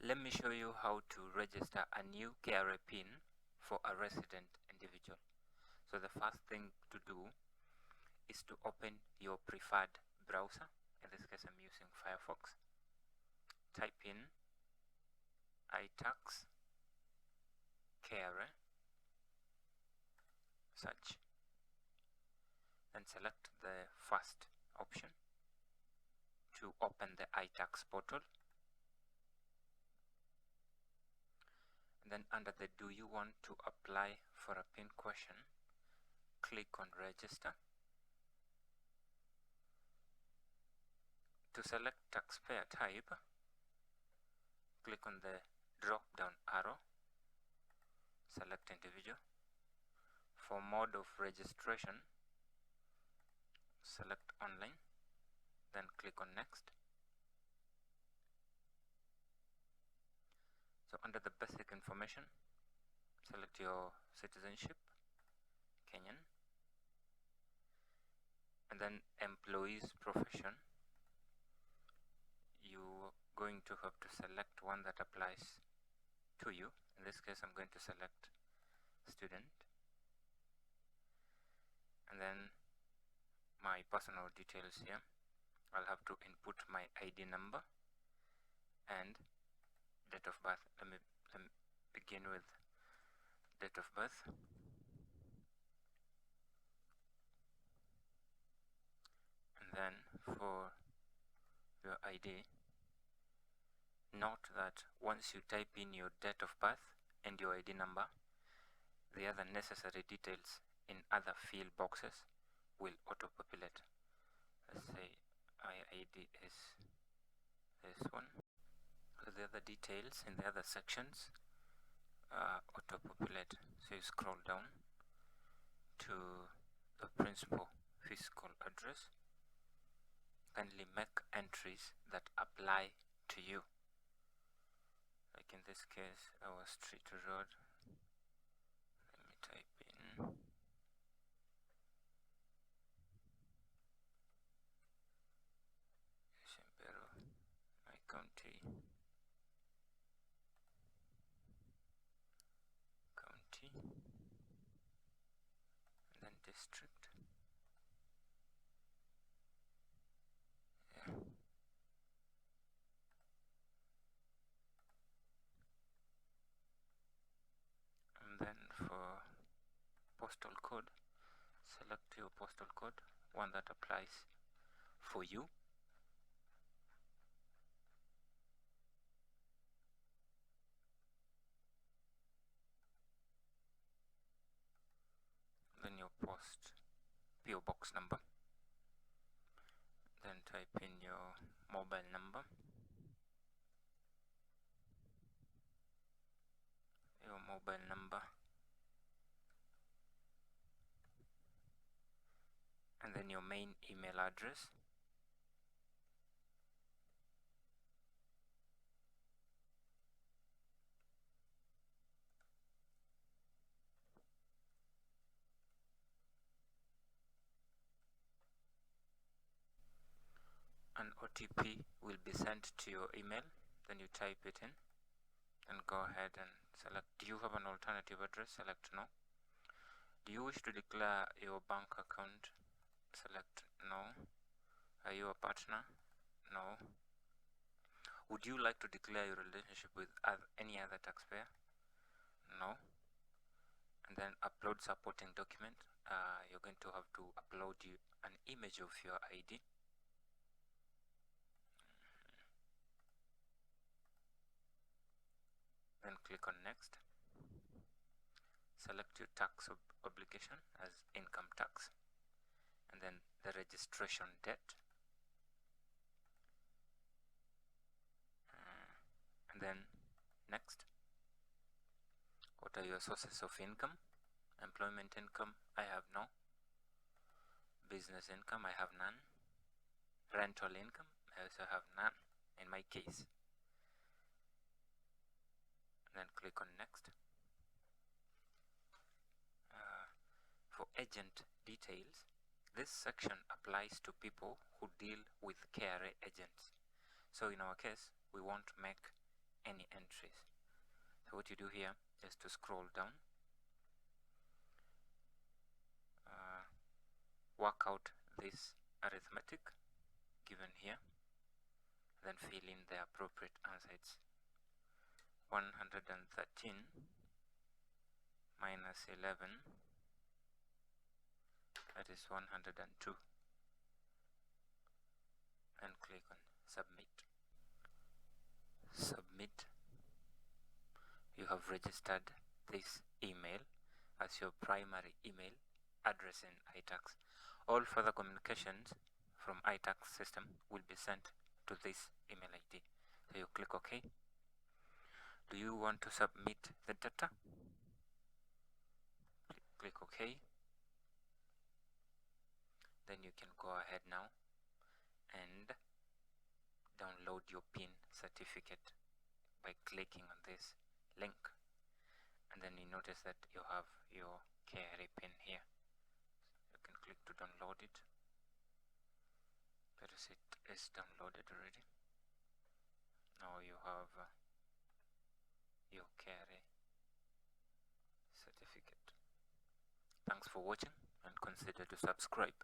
Let me show you how to register a new KRA PIN for a resident individual. So the first thing to do is to open your preferred browser. In this case, I'm using Firefox. Type in iTax KRA, search, then select the first option to open the iTax portal. Then under the do you want to apply for a PIN question, click on register. To select taxpayer type, click on the drop down arrow, select individual. For mode of registration, select online, then click on next. So under the basic information, select your citizenship, Kenyan, and then employee's profession. You're going to have to select one that applies to you. In this case, I'm going to select student, and then my personal details here. I'll have to input my ID number and date of birth. Let me begin with date of birth. And then for your ID, note that once you type in your date of birth and your ID number, the other necessary details in other field boxes will auto-populate. Let's say my ID is this one. So the other details in the other sections auto-populate. So you scroll down to the principal fiscal address. Kindly make entries that apply to you. Like in this case, our street road. Let me type in Shembero, my county, and then district. Yeah. And then for postal code, select your postal code, one that applies for you. Then your PO box number. Then type in your mobile number, and then your main email address. An OTP will be sent to your email. Then you type it in and go ahead and select. Do you have an alternative address? Select no. Do you wish to declare your bank account? Select no. Are you a partner? No. Would you like to declare your relationship with any other taxpayer? No. And then upload supporting document. You're going to have to upload an image of your ID. Then click on next. Select your tax obligation as income tax, and then the registration date, and then next. What are your sources of income? Employment income, I have no. Business income, I have none. Rental income, I also have none in my case. And then click on next. For agent details, this section applies to people who deal with KRA agents. So in our case, we want to make any entries. So what you do here is to scroll down, work out this arithmetic given here, then fill in the appropriate answer. It's 113 minus 11, that is 102, and click on submit. Submit. You have registered this email as your primary email address in iTax. All further communications from iTax system will be sent to this email ID. So you click OK. Do you want to submit the data? Click OK. Then you can go ahead now and download your PIN certificate by clicking on this link, and then you notice that you have your KRA PIN here. You can click to download it. That is, it is downloaded already. Now you have your KRA certificate. Thanks for watching, and consider to subscribe.